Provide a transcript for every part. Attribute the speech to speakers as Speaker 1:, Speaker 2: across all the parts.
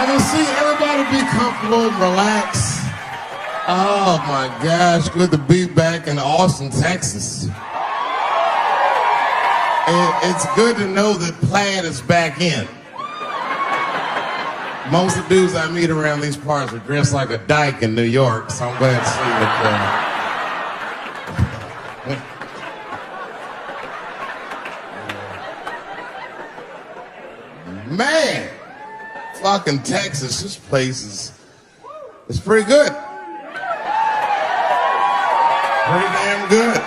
Speaker 1: I can see everybody be comfortable, relax. Oh my gosh, good to be back in Austin, Texas. It's good to know that plaid is back in. Most of the dudes I meet around these parts are dressed like a dyke in New York, so I'm glad to see that. Man, fucking Texas, this place is pretty good. Pretty damn good.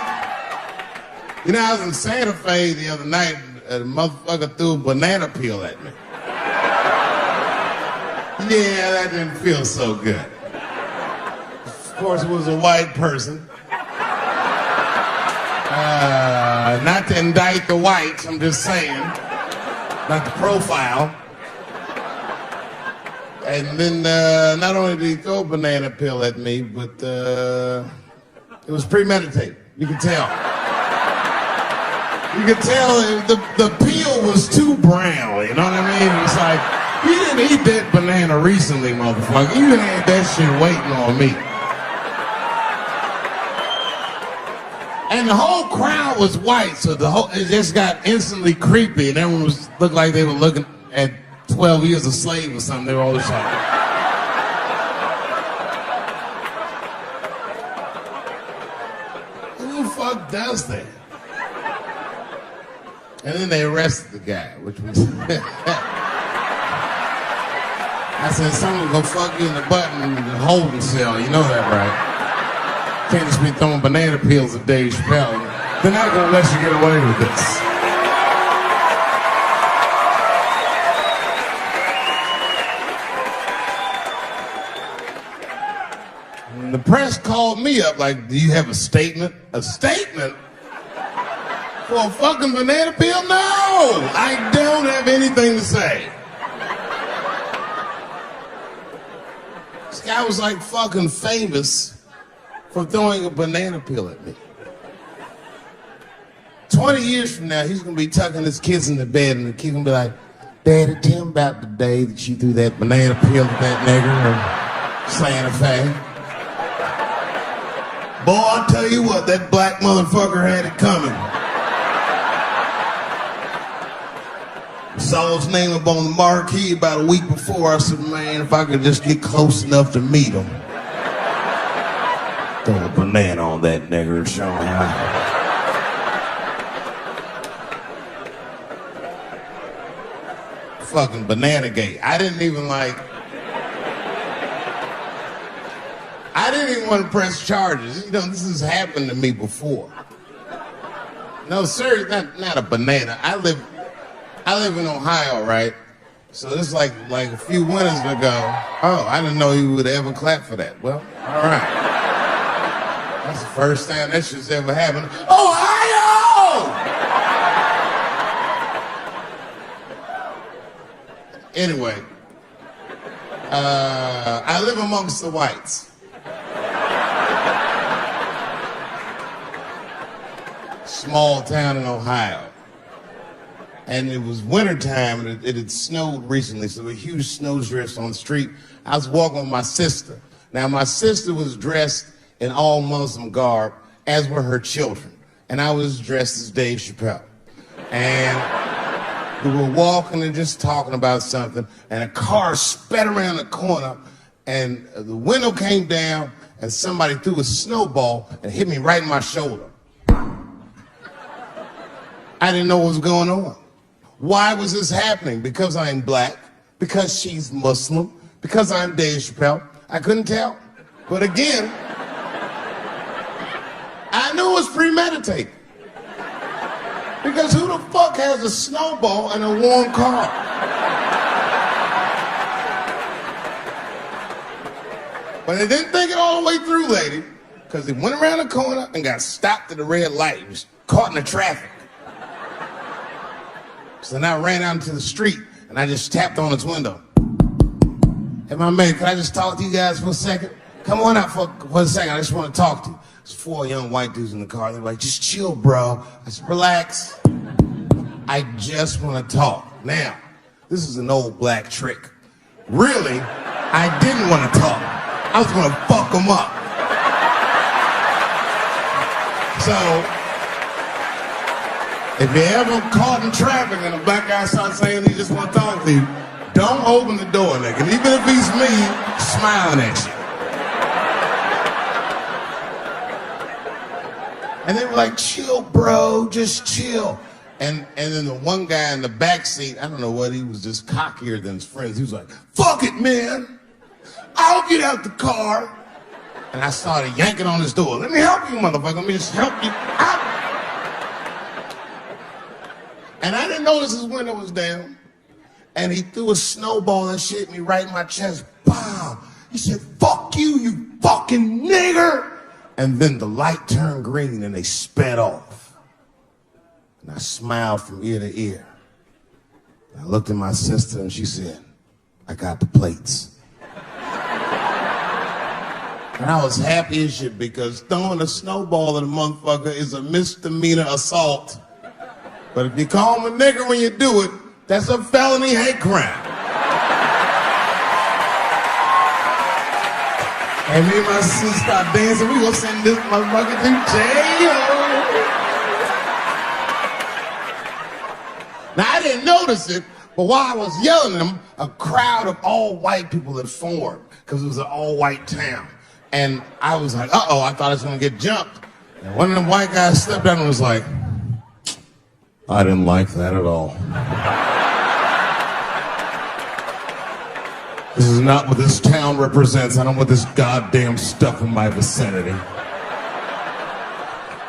Speaker 1: You know, I was in Santa Fe the other night, and a motherfucker threw a banana peel at me. Yeah, that didn't feel so good. Of course, it was a white person. Not to indict the whites, I'm just saying. Not the profile. And then not only did he throw a banana peel at me, but it was premeditated. You could tell. You could tell the peel was too brown, you know what I mean? It was like, you didn't eat that banana recently, motherfucker. You had that shit waiting on me. And the whole crowd was white, so it just got instantly creepy, and everyone looked like they were looking at 12 Years a Slave or something. They were all just like, who the fuck does that? And then they arrested the guy, which was... I said, someone's gonna fuck you in the butt in the holding cell. You know that, right? Can't just be throwing banana peels at Dave Chappelle. They're not gonna let you get away with this. And the press called me up like, do you have a statement? A statement? For a fucking banana peel? No! I don't have anything to say. This guy was like fucking famous for throwing a banana peel at me. 20 years from now, he's gonna be tucking his kids in the bed and the kid gonna be like, Daddy, tell him about the day that you threw that banana peel at that nigger in Santa Fe. Boy, I'll tell you what, that black motherfucker had it coming. Saw his name up on the marquee about a week before. I said, man, if I could just get close enough to meet him. Throw a banana on that nigger and show him how. Fucking banana gate. I didn't even want to press charges. You know, this has happened to me before. No, sir, not a banana. I live in Ohio, right? So this is like a few winters ago. Oh, I didn't know you would ever clap for that. Well, all right. That's the first time that shit's ever happened. Ohio! Anyway, I live amongst the whites. Small town in Ohio. And it was wintertime, and it had snowed recently, so there were huge snowdrifts on the street. I was walking with my sister. Now, my sister was dressed in all Muslim garb, as were her children. And I was dressed as Dave Chappelle. And we were walking and just talking about something, and a car sped around the corner, and the window came down, and somebody threw a snowball and hit me right in my shoulder. I didn't know what was going on. Why was this happening? Because I'm black, because she's Muslim, because I'm Dave Chappelle. I couldn't tell. But again, I knew it was premeditated. Because who the fuck has a snowball in a warm car? But they didn't think it all the way through, lady, because they went around the corner and got stopped at the red light. He was caught in the traffic. So then I ran out into the street and I just tapped on his window. Hey, my man, can I just talk to you guys for a second? Come on out for a second. I just want to talk to you. There's 4 young white dudes in the car. They're like, just chill, bro. I said, relax. I just want to talk. Now, this is an old black trick. Really, I didn't want to talk. I was going to fuck him up. So, if you're ever caught in traffic and a black guy starts saying he just want to talk to you, don't open the door, nigga. And even if he's me, smiling at you. And they were like, chill, bro, just chill. And then the one guy in the back seat, I don't know what, he was just cockier than his friends. He was like, fuck it, man. I'll get out the car. And I started yanking on his door. Let me help you, motherfucker. Let me just help you out. And I didn't notice his window was down. And he threw a snowball and shit me right in my chest. Bow. He said, fuck you, you fucking nigger. And then the light turned green and they sped off. And I smiled from ear to ear. I looked at my sister and she said, I got the plates. And I was happy as shit because throwing a snowball at a motherfucker is a misdemeanor assault. But if you call him a nigger when you do it, that's a felony hate crime. And me and my sister start dancing, we gonna send this motherfucker to jail. Now I didn't notice it, but while I was yelling at them, a crowd of all white people had formed, because it was an all white town. And I was like, uh-oh, I thought I was gonna get jumped. And one of them white guys stepped out and was like, I didn't like that at all. This is not what this town represents. I don't want this goddamn stuff in my vicinity.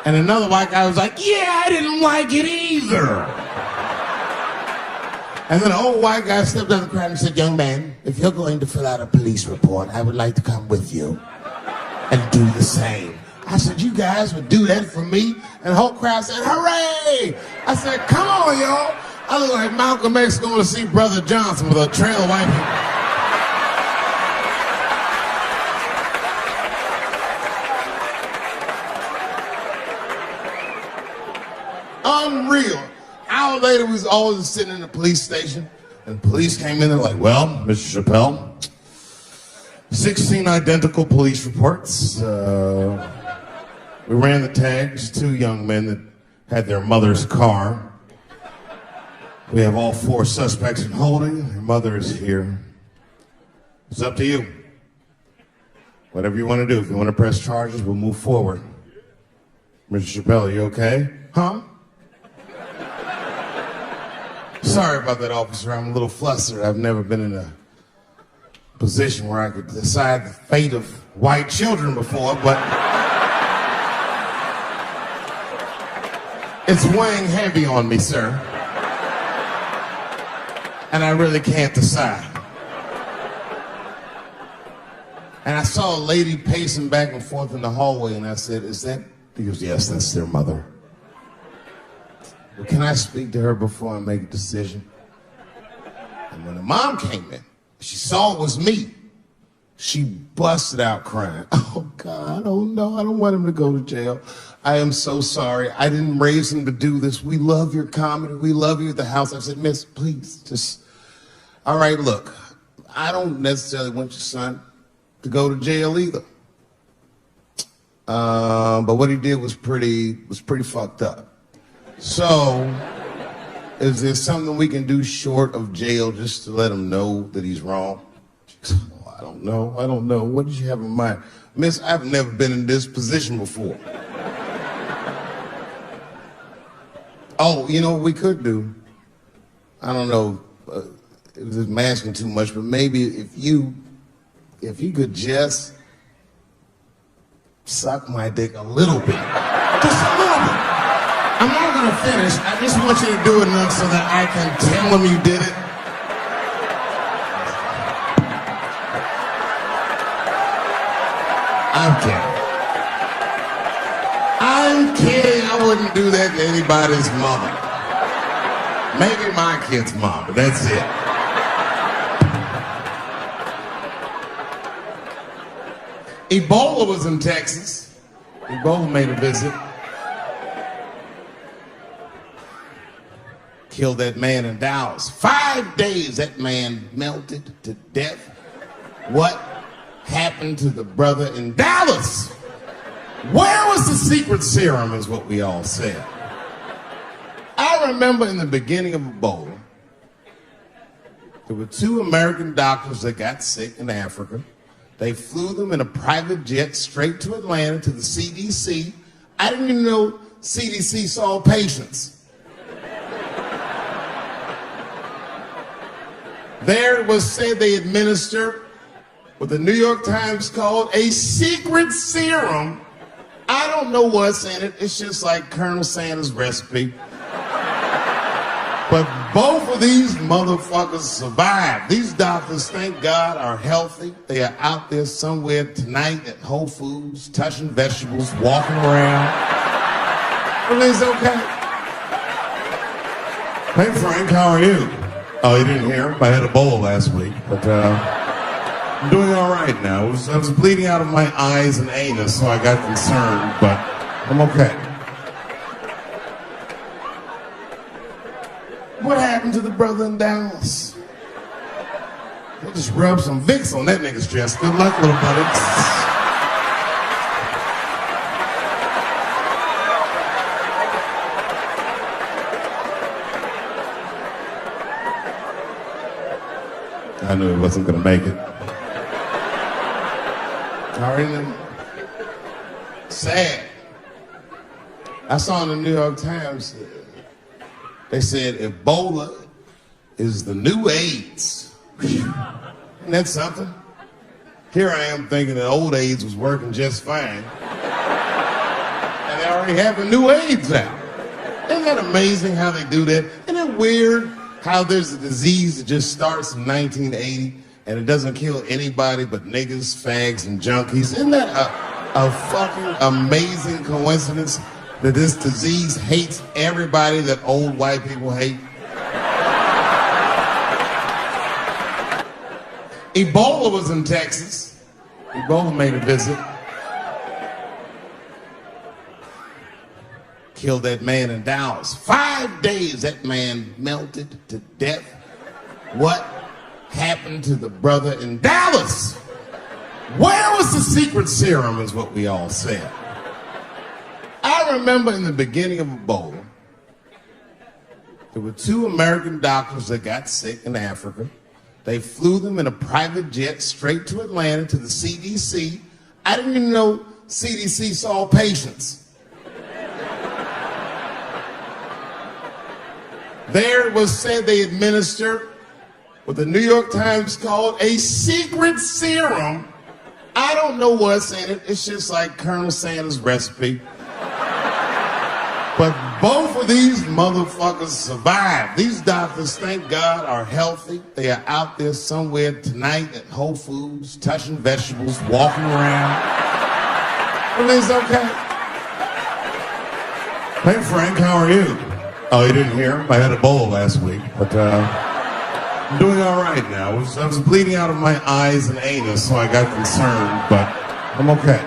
Speaker 1: And another white guy was like, yeah, I didn't like it either. And then an old white guy stepped out of the crowd and said, young man, if you're going to fill out a police report, I would like to come with you and do the same. I said, you guys would do that for me? And the whole crowd said, hooray! I said, come on, y'all. I look like Malcolm X going to see Brother Johnson with a trail of white people. Unreal. Hour later, we was all just sitting in the police station, and the police came in. They're like, well, Mr. Chappelle, 16 identical police reports. We ran the tags, 2 young men that had their mother's car. We have all 4 suspects in holding. Their mother is here. It's up to you. Whatever you want to do. If you want to press charges, we'll move forward. Mr. Chappelle, are you okay? Huh? Sorry about that, officer. I'm a little flustered. I've never been in a position where I could decide the fate of white children before, but it's weighing heavy on me, sir. And I really can't decide. And I saw a lady pacing back and forth in the hallway, and I said, is that? He goes, yes, that's their mother. Well, can I speak to her before I make a decision? And when the mom came in, she saw it was me. She busted out crying. Oh, God, oh, no, I don't want him to go to jail. I am so sorry. I didn't raise him to do this. We love your comedy. We love you at the house. I said, miss, please, just, all right, look, I don't necessarily want your son to go to jail either. But what he did was pretty fucked up. So, is there something we can do short of jail just to let him know that he's wrong? Oh, I don't know. What did you have in mind? Miss, I've never been in this position before. Oh, you know what we could do? I don't know if it's masking too much, but maybe if you could just suck my dick a little bit. Just a little bit. I'm not gonna finish. I just want you to do it enough so that I can tell him you did it. I'm kidding. I wouldn't do that to anybody's mother. Maybe my kid's mom, but that's it. Ebola was in Texas. Ebola made a visit. killed that man in Dallas. 5 days that man melted to death. What happened to the brother in Dallas? Where was the secret serum is what we all said. I remember in the beginning of Ebola, there were 2 American doctors that got sick in Africa. They flew them in a private jet straight to Atlanta to the CDC. I didn't even know CDC saw patients. There it was said they administered what the New York Times called a secret serum. I don't know what's in it. It's just like Colonel Sanders' recipe. But both of these motherfuckers survived. These doctors, thank God, are healthy. They are out there somewhere tonight at Whole Foods, touching vegetables, walking around. Everything's okay. Hey, Frank, how are you? Oh, you didn't hear? I had Ebola last week, but I'm doing all right now. I was bleeding out of my eyes and anus, so I got concerned, but I'm okay. What happened to the brother in Dallas? They just rubbed some Vicks on that nigga's chest. Good luck, little buddy. I knew he wasn't gonna make it. Already sad. I saw in the New York Times, they said Ebola is the new AIDS. Isn't that something? Here I am thinking that old AIDS was working just fine. And they already have the new AIDS out. Isn't that amazing how they do that? Isn't it weird how there's a disease that just starts in 1980 and it doesn't kill anybody but niggas, fags, and junkies? Isn't that a fucking amazing coincidence that this disease hates everybody that old white people hate? Ebola was in Texas. Ebola made a visit. Killed that man in Dallas. 5 days that man melted to death. What happened to the brother in Dallas? Where was the secret serum is what we all said. I remember in the beginning of Ebola, there were 2 American doctors that got sick in Africa. They flew them in a private jet straight to Atlanta to the CDC. I didn't even know CDC saw patients. There it was said they administered what the New York Times called a secret serum. I don't know what's in it. It's just like Colonel Sanders' recipe. But both of these motherfuckers survived. These doctors, thank God, are healthy. They are out there somewhere tonight at Whole Foods, touching vegetables, walking around. Everything's okay. Hey, Frank, how are you? Oh, you didn't hear? I had Ebola last week, but I'm doing all right now. I was bleeding out of my eyes and anus, so I got concerned, but I'm okay.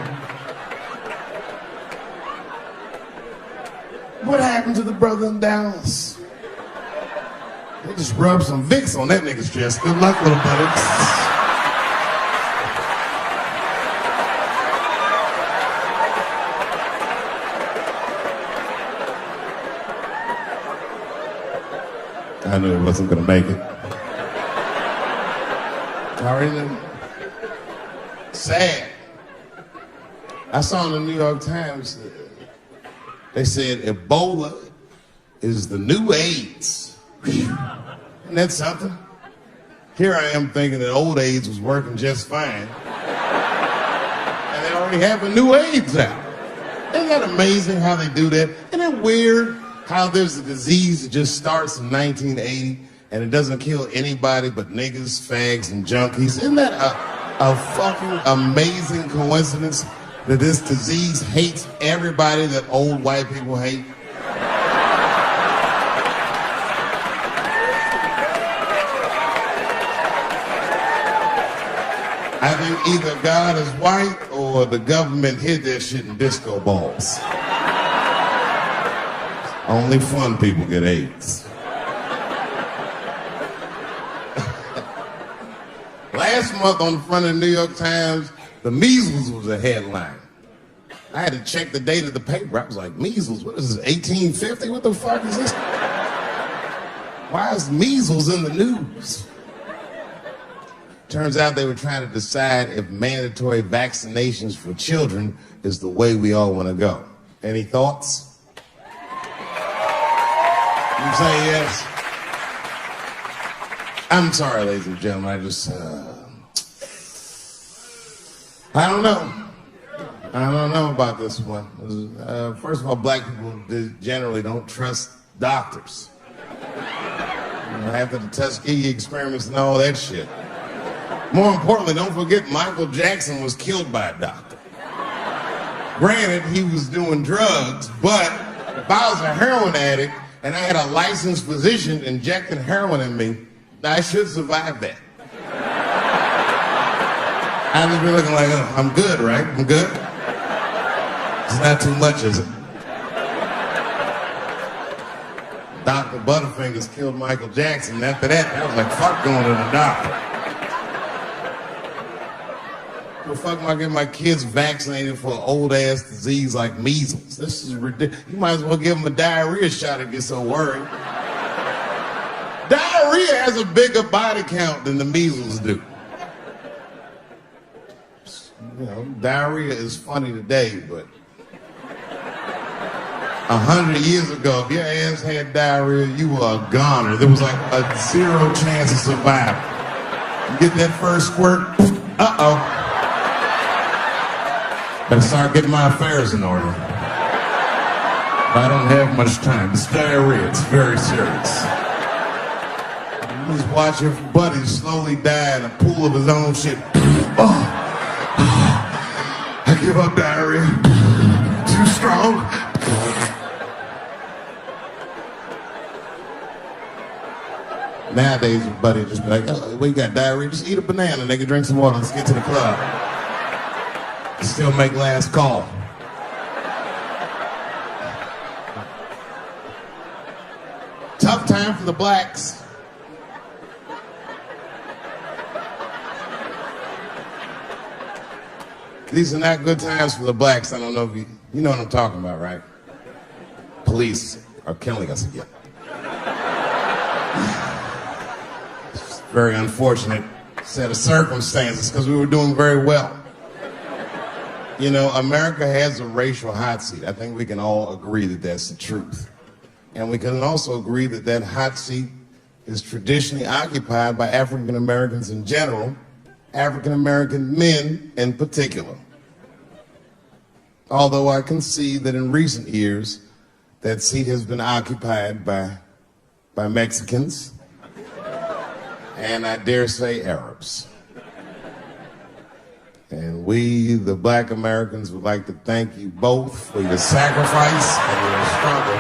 Speaker 1: What happened to the brother in Dallas? They just rubbed some Vicks on that nigga's chest. Good luck, little buddy. I knew he wasn't gonna make it. Already sad. I saw in the New York Times, they said Ebola is the new AIDS. Isn't that something? Here I am thinking that old AIDS was working just fine. And they already have the new AIDS out. Isn't that amazing how they do that? Isn't it weird how there's a disease that just starts in 1980 and it doesn't kill anybody but niggas, fags, and junkies? Isn't that a fucking amazing coincidence that this disease hates everybody that old white people hate? I think either God is white or the government hid their shit in disco balls. Only fun people get AIDS. last month on the front of the New York Times, the measles was a headline. I had to check the date of the paper. I was like, measles? What is this, 1850? What the fuck is this? Why is measles in the news? Turns out they were trying to decide if mandatory vaccinations for children is the way we all want to go. Any thoughts? You say yes? I'm sorry, ladies and gentlemen. I don't know. I don't know about this one. First of all, black people generally don't trust doctors. After the Tuskegee experiments and all that shit. More importantly, don't forget Michael Jackson was killed by a doctor. Granted, he was doing drugs, but if I was a heroin addict and I had a licensed physician injecting heroin in me, I should survive that. I'd just be looking like, oh, I'm good, right? I'm good? It's not too much, is it? Dr. Butterfingers killed Michael Jackson. After that, I was like, fuck going to the doctor. The fuck am I getting my kids vaccinated for an old-ass disease like measles? This is ridiculous. You might as well give them a diarrhea shot if you're so worried. Diarrhea has a bigger body count than the measles do. You know, diarrhea is funny today, but 100 years ago, if your ass had diarrhea, you were a goner. There was like a 0 chance of survival. You get that first squirt, uh-oh. Better start getting my affairs in order. I don't have much time. It's diarrhea. It's very serious. You just watch your buddy slowly die in a pool of his own shit. Oh, I give up diarrhea. Too strong. Nowadays, your buddy just be like, oh, well, you got diarrhea? Just eat a banana and they can drink some water. Let's get to the club. Still make last call. Tough time for the blacks. These are not good times for the blacks. I don't know if you know what I'm talking about, right? Police are killing us again. Very unfortunate set of circumstances because we were doing very well. You know, America has a racial hot seat. I think we can all agree that that's the truth. And we can also agree that that hot seat is traditionally occupied by African Americans in general, African American men in particular. Although I can see that in recent years, that seat has been occupied by Mexicans, and I dare say Arabs. And we, the black Americans, would like to thank you both for your sacrifice and your struggle.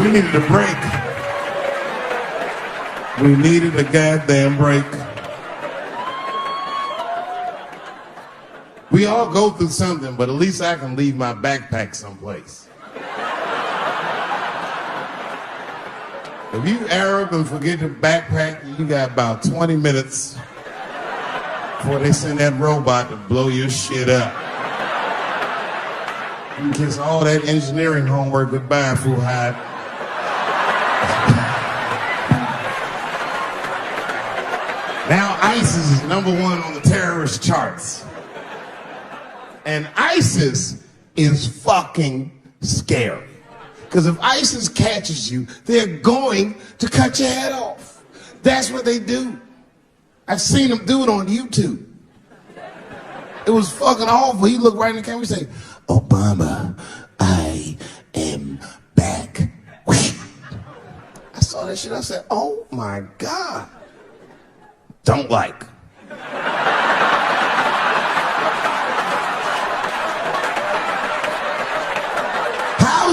Speaker 1: We needed a break. We needed a goddamn break. We all go through something, but at least I can leave my backpack someplace. If you Arab and forget your backpack, you got about 20 minutes before they send that robot to blow your shit up. You can kiss all that engineering homework goodbye, Fuhad. Now ISIS is #1 on the terrorist charts. And ISIS is fucking scary. Because if ISIS catches you, they're going to cut your head off. That's what they do. I've seen them do it on YouTube. It was fucking awful. He looked right in the camera and say, Obama, I am back. I saw that shit. I said, oh my God. Don't like.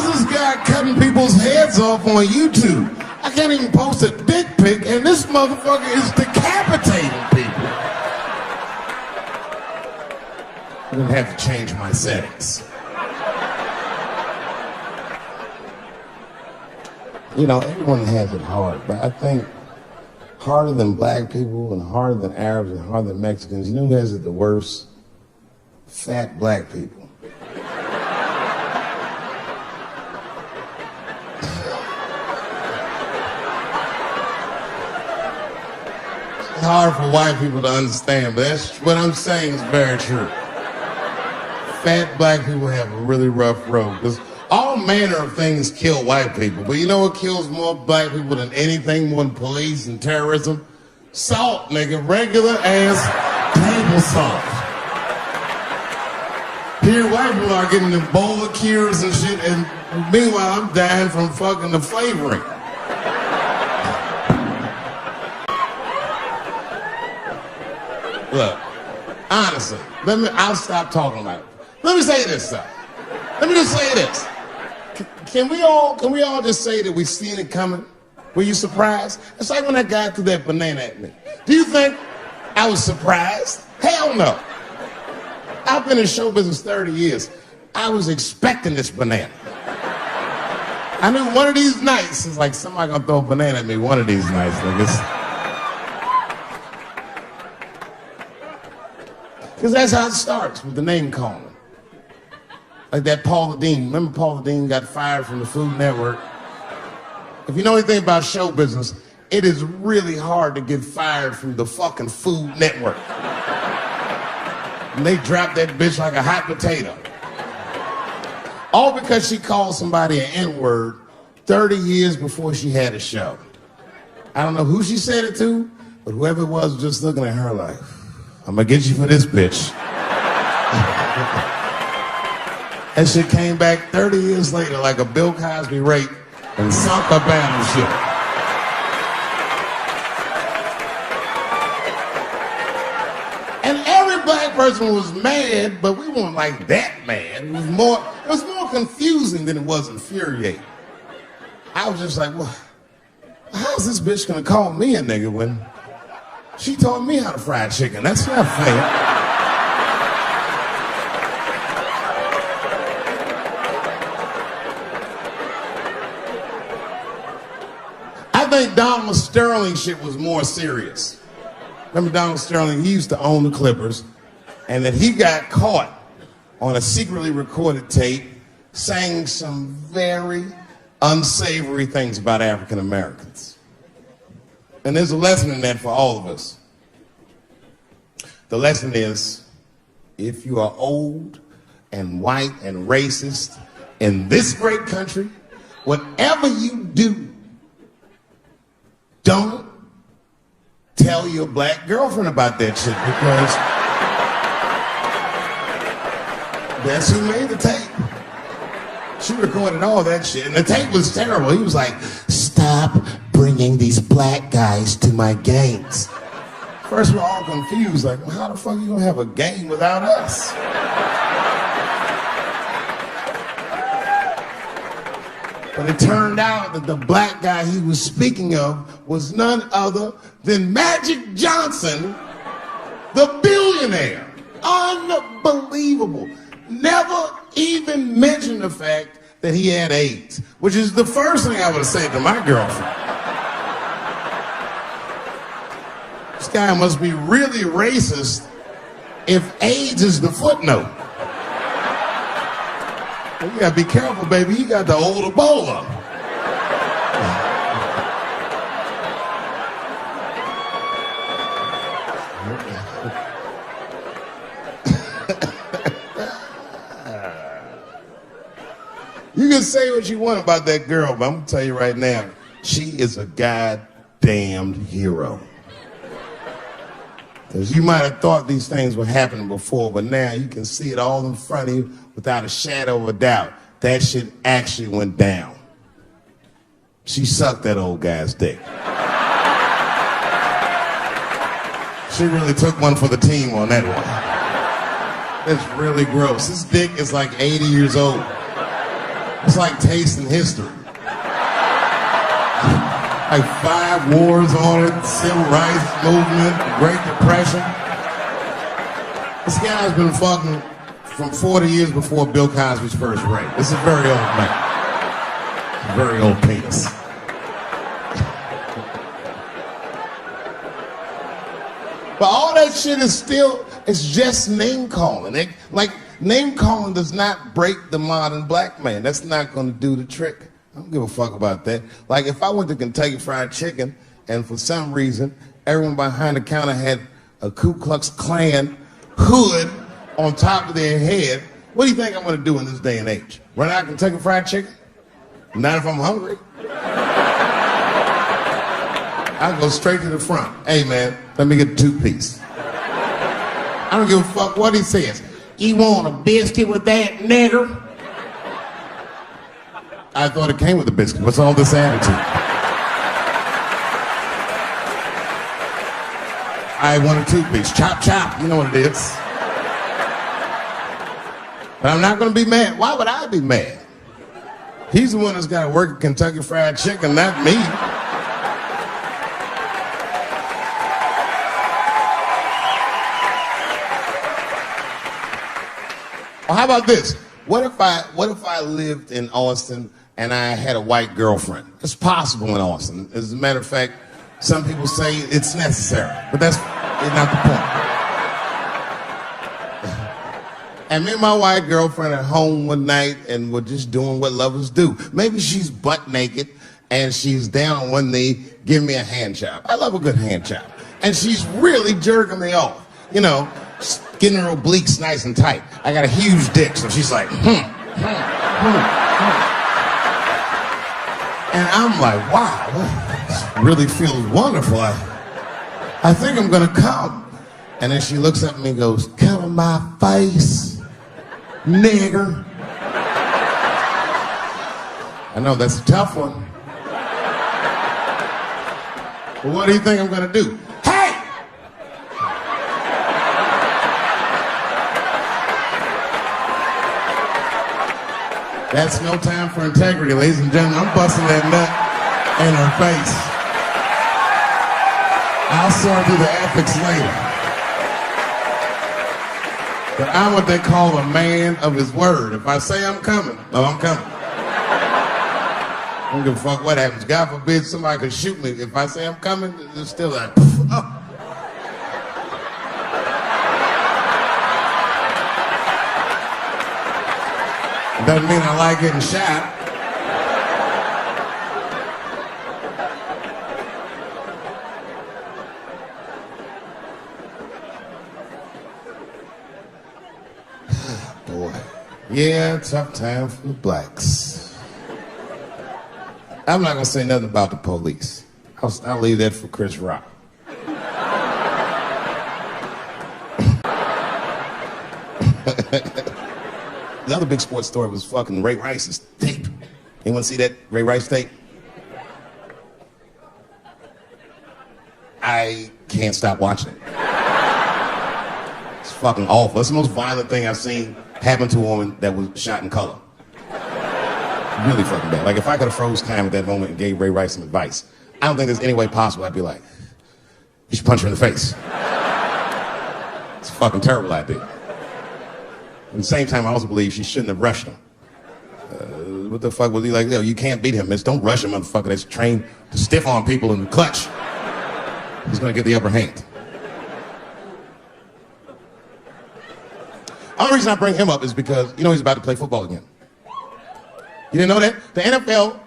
Speaker 1: This guy cutting people's heads off on YouTube. I can't even post a dick pic, and this motherfucker is decapitating people. I'm gonna have to change my settings. You know, everyone has it hard, but I think harder than black people and harder than Arabs and harder than Mexicans. You know who has it the worst? Fat black people. It's hard for white people to understand, but that's what I'm saying is very true. Fat black people have a really rough road because all manner of things kill white people. But you know what kills more black people than anything, more than police and terrorism? Salt, nigga. Regular ass table salt. Here, white people are getting Ebola cures and shit, and meanwhile, I'm dying from fucking the flavoring. Look, honestly, I'll stop talking about it. Let me say this, though. Let me just say this. Can we all just say that we seen it coming? Were you surprised? It's like when that guy threw that banana at me. Do you think I was surprised? Hell no. I've been in show business 30 years. I was expecting this banana. I knew one of these nights, it's like somebody gonna throw a banana at me one of these nights, niggas. Because that's how it starts, with the name calling. Like that Paula Deen. Remember Paula Deen got fired from the Food Network? If you know anything about show business, it is really hard to get fired from the fucking Food Network. And they dropped that bitch like a hot potato. All because she called somebody an N-word 30 years before she had a show. I don't know who she said it to, but whoever it was just looking at her like, I'm gonna get you for this bitch. That shit came back 30 years later like a Bill Cosby rape and sunk a battleship. And every black person was mad, but we weren't like that mad. It was more confusing than it was infuriating. I was just like, well, how's this bitch gonna call me a nigga when she taught me how to fry chicken? That's not fair. I think Donald Sterling shit was more serious. Remember Donald Sterling? He used to own the Clippers, and then he got caught on a secretly recorded tape saying some very unsavory things about African Americans. And there's a lesson in that for all of us. The lesson is, if you are old and white and racist in this great country, whatever you do, don't tell your black girlfriend about that shit, because that's who made the tape. She recorded all that shit, and the tape was terrible. He was like, stop bringing these black guys to my games. First, we're all confused, like, well, how the fuck are you gonna have a game without us? But it turned out that the black guy he was speaking of was none other than Magic Johnson, the billionaire. Unbelievable. Never even mentioned the fact that he had AIDS, which is the first thing I would have said to my girlfriend. This guy must be really racist if AIDS is the footnote. You gotta be careful, baby. You got the old Ebola. You can say what you want about that girl, but I'm gonna tell you right now, she is a goddamned hero. Because you might have thought these things were happening before, but now you can see it all in front of you without a shadow of a doubt. That shit actually went down. She sucked that old guy's dick. She really took one for the team on that one. That's really gross. This dick is like 80 years old. It's like tasting history. Like 5 wars on it, civil rights movement, Great Depression. This guy's been fucking from 40 years before Bill Cosby's first rape. This is a very old man. Very old penis. But all that shit is still, it's just name calling. Like, name calling does not break the modern black man. That's not gonna do the trick. I don't give a fuck about that. Like, if I went to Kentucky Fried Chicken and for some reason everyone behind the counter had a Ku Klux Klan hood on top of their head, what do you think I'm gonna do in this day and age? Run out Kentucky Fried Chicken? Not if I'm hungry. I'll go straight to the front. Hey man, let me get a 2-piece. I don't give a fuck what he says. You want a biscuit with that, nigger? I thought it came with a biscuit. What's all this attitude? I want a 2-piece. Chop, chop. You know what it is. But I'm not going to be mad. Why would I be mad? He's the one that's got to work at Kentucky Fried Chicken, not me. Well, how about this? What if I lived in Austin and I had a white girlfriend? It's possible in Austin. As a matter of fact, some people say it's necessary, but that's not the point. And me and my white girlfriend at home one night and we're just doing what lovers do. Maybe she's butt naked and she's down on one knee giving me a hand job. I love a good hand job. And she's really jerking me off, you know, getting her obliques nice and tight. I got a huge dick, so she's like, And I'm like, wow, this really feels wonderful. I think I'm gonna come. And then she looks at me and goes, come in my face, nigger. I know that's a tough one. But what do you think I'm gonna do? That's no time for integrity, ladies and gentlemen. I'm busting that nut in her face. I'll sort through the ethics later. But I'm what they call a man of his word. If I say I'm coming, well, I'm coming. I don't give a fuck what happens. God forbid somebody could shoot me. If I say I'm coming, it's still like, oh. Doesn't mean I like getting shot. Boy. Yeah, tough time for the blacks. I'm not gonna say nothing about the police. I'll leave that for Chris Rock. The other big sports story was fucking Ray Rice's tape. Anyone see that Ray Rice tape? I can't stop watching it. It's fucking awful. It's the most violent thing I've seen happen to a woman that was shot in color. Really fucking bad. Like, if I could have froze time at that moment and gave Ray Rice some advice, I don't think there's any way possible I'd be like, you should punch her in the face. It's a fucking terrible idea. At the same time, I also believe she shouldn't have rushed him. What the fuck was he like? Yo, you can't beat him, miss. Don't rush him, motherfucker. That's trained to stiff on people in the clutch. He's gonna get the upper hand. The only reason I bring him up is because, you know, he's about to play football again. You didn't know that? The NFL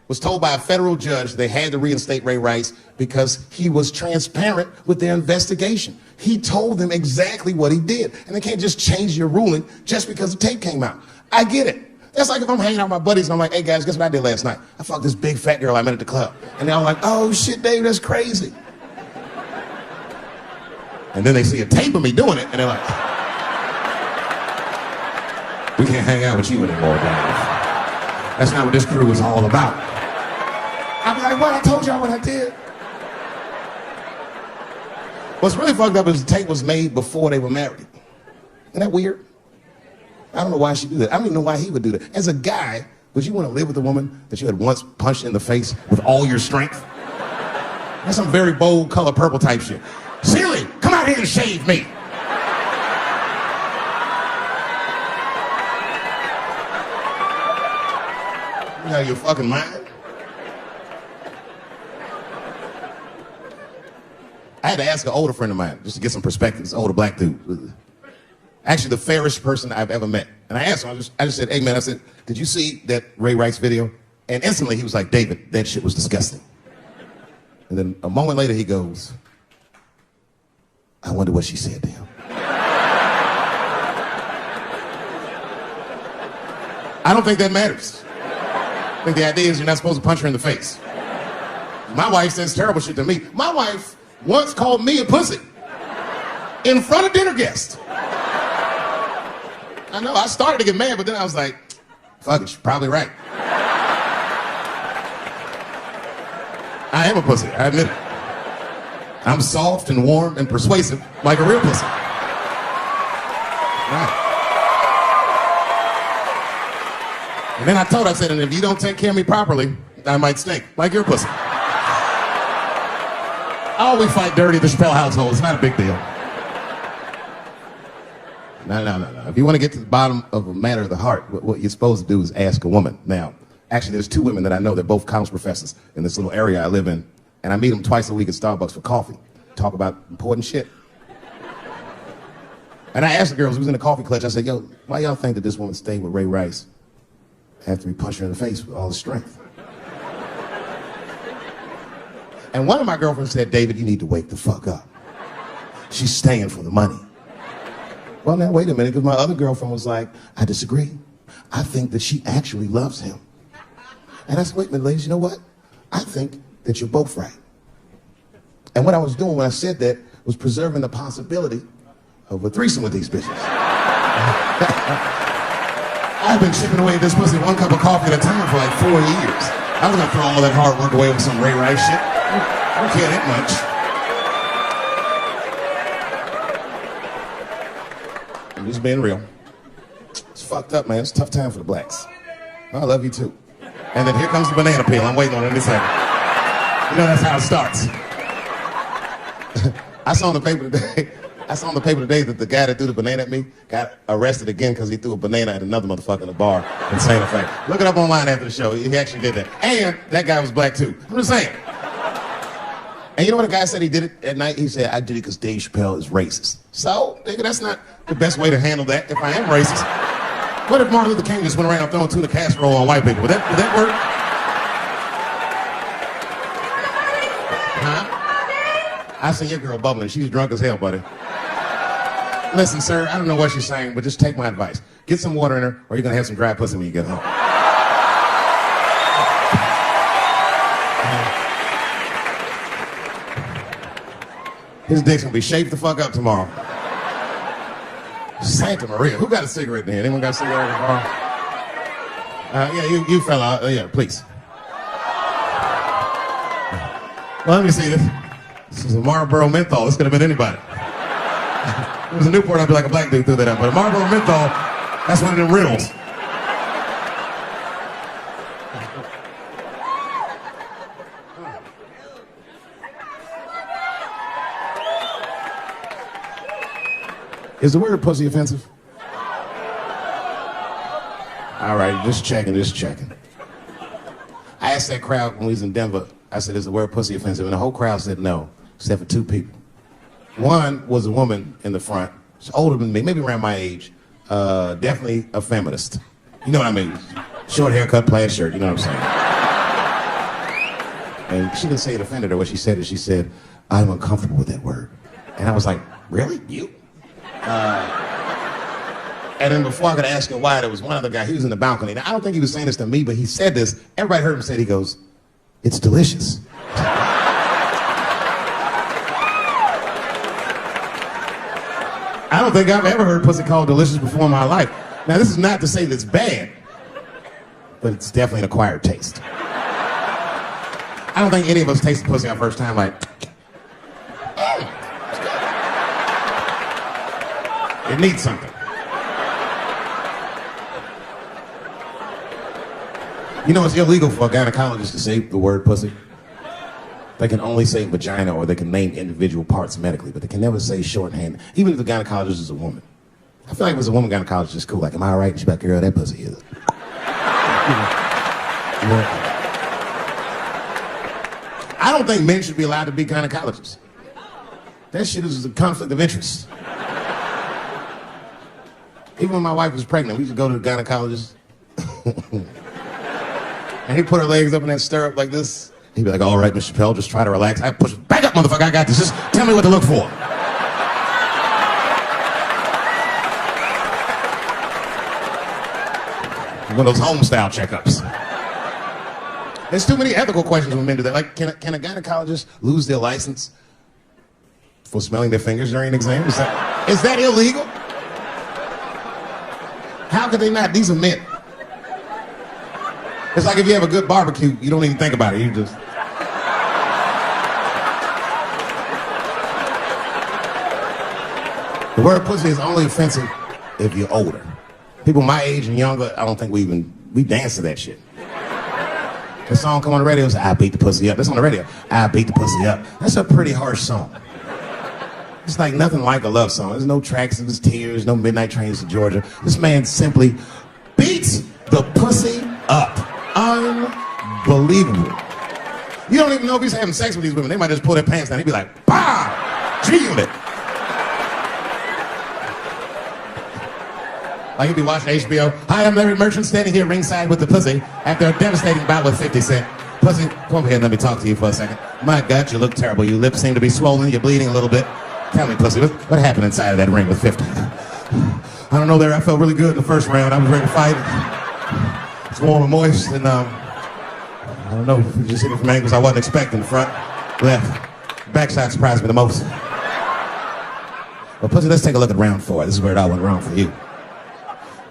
Speaker 1: was told by a federal judge they had to reinstate Ray Rice because he was transparent with their investigation. He told them exactly what he did. And they can't just change your ruling just because the tape came out. I get it. That's like if I'm hanging out with my buddies and I'm like, hey guys, guess what I did last night? I fucked this big fat girl I met at the club. And they're all like, oh shit, Dave, that's crazy. And then they see a tape of me doing it and they're like, we can't hang out with you anymore, Dave. That's not what this crew is all about. I'll be like, what? I told y'all what I did. What's really fucked up is the tape was made before they were married. Isn't that weird? I don't know why she do that. I don't even know why he would do that. As a guy, would you want to live with a woman that you had once punched in the face with all your strength? That's some very bold color purple type shit. Silly, come out here and shave me. You know your fucking mind. I had to ask an older friend of mine just to get some perspective. This older black dude. Actually, the fairest person I've ever met. And I asked him, I just said, hey man, I said, did you see that Ray Rice video? And instantly he was like, David, that shit was disgusting. And then a moment later he goes, I wonder what she said to him. I don't think that matters. I think the idea is you're not supposed to punch her in the face. My wife says terrible shit to me. My wife once called me a pussy in front of dinner guests. I know, I started to get mad, but then I was like, fuck it, she's probably right. I am a pussy, I admit it. I'm soft and warm and persuasive like a real pussy. Right. And then I told her, I said, and if you don't take care of me properly, I might stink like your pussy. Oh, we fight dirty at the Chappelle household. It's not a big deal. No. If you want to get to the bottom of a matter of the heart, what you're supposed to do is ask a woman. Now, actually, there's two women that I know. They're both college professors in this little area I live in. And I meet them twice a week at Starbucks for coffee. Talk about important shit. And I asked the girls who was in the coffee clutch, I said, yo, why y'all think that this woman stayed with Ray Rice after he punched her in the face with all his strength? And one of my girlfriends said, David, you need to wake the fuck up. She's staying for the money. Well, now, wait a minute, because my other girlfriend was like, I disagree. I think that she actually loves him. And I said, wait a minute, ladies, you know what? I think that you're both right. And what I was doing when I said that was preserving the possibility of a threesome with these bitches. I've been chipping away at this pussy one cup of coffee at a time for like 4 years. I was gonna throw all that hard work away with some Ray Rice shit. I don't care that much. I'm just being real. It's fucked up, man. It's a tough time for the blacks. I love you too. And then here comes the banana peel. I'm waiting on it in a second. You know that's how it starts. I saw in the paper today that the guy that threw the banana at me got arrested again because he threw a banana at another motherfucker in a bar in Santa Fe. Look it up online after the show. He actually did that. And that guy was black too. I'm just saying. And you know what the guy said he did it at night? He said, I did it because Dave Chappelle is racist. So, nigga, that's not the best way to handle that if I am racist. What if Martin Luther King just went around throwing tuna casserole on white people? Would that work? Huh? I seen your girl bubbling. She's drunk as hell, buddy. Listen, sir, I don't know what she's saying, but just take my advice. Get some water in her, or you're going to have some dry pussy when you get home. His dick's going to be shaped the fuck up tomorrow. Santa Maria. Who got a cigarette there? Anyone got a cigarette in the bar? Yeah, you fella. Yeah, please. Well, let me see this. This is a Marlboro menthol. This could have been anybody. If it was a Newport, I'd be like a black dude threw that up. But a Marlboro menthol, that's one of them riddles. Is the word pussy offensive? All right, just checking. I asked that crowd when we was in Denver, I said, is the word pussy offensive? And the whole crowd said no, except for two people. One was a woman in the front. She's older than me, maybe around my age. Definitely a feminist. You know what I mean? Short haircut, plaid shirt, you know what I'm saying? And she didn't say it offended her. What she said is, she said, I'm uncomfortable with that word. And I was like, really? You? And then before I could ask her why, there was one other guy, he was in the balcony. Now, I don't think he was saying this to me, but he said this. Everybody heard him say it. He goes, it's delicious. I don't think I've ever heard pussy called delicious before in my life. Now, this is not to say that it's bad, but it's definitely an acquired taste. I don't think any of us tasted pussy our first time like, it needs something. You know, it's illegal for a gynecologist to say the word pussy. They can only say vagina, or they can name individual parts medically, but they can never say shorthand, even if the gynecologist is a woman. I feel like if it was a woman gynecologist, it's cool. Like, am I all right? She's like, girl, that pussy is. I don't think men should be allowed to be gynecologists. That shit is a conflict of interest. Even when my wife was pregnant, we used to go to the gynecologist. And he put her legs up in that stirrup like this. He'd be like, all right, Mr. Chappelle, just try to relax. I push it. Back up, motherfucker, I got this. Just tell me what to look for. One of those home-style checkups. There's too many ethical questions when men do that. Like, can a gynecologist lose their license for smelling their fingers during an exam? Is that illegal? How could they not? These are men. It's like if you have a good barbecue, you don't even think about it. You just... The word pussy is only offensive if you're older. People my age and younger, I don't think we dance to that shit. The song come on the radio, it's I beat the pussy up. That's on the radio. I beat the pussy up. That's a pretty harsh song. It's like nothing like a love song. There's no tracks of his tears, no midnight trains to Georgia. This man simply beats the pussy up. Unbelievable. You don't even know if he's having sex with these women. They might just pull their pants down. He'd be like, bah! G-Unit. Like he'd be watching HBO. Hi, I'm Larry Merchant standing here ringside with the pussy after a devastating bout with 50 Cent. Pussy, come over here and let me talk to you for a second. My God, you look terrible. Your lips seem to be swollen. You're bleeding a little bit. Tell me, pussy, what happened inside of that ring with 50? I don't know, Larry. I felt really good in the first round. I was ready to fight. It's warm and moist, and I don't know. You just hit me from angles I wasn't expecting. The front, left, backside surprised me the most. Well, pussy, let's take a look at round 4. This is where it all went wrong for you.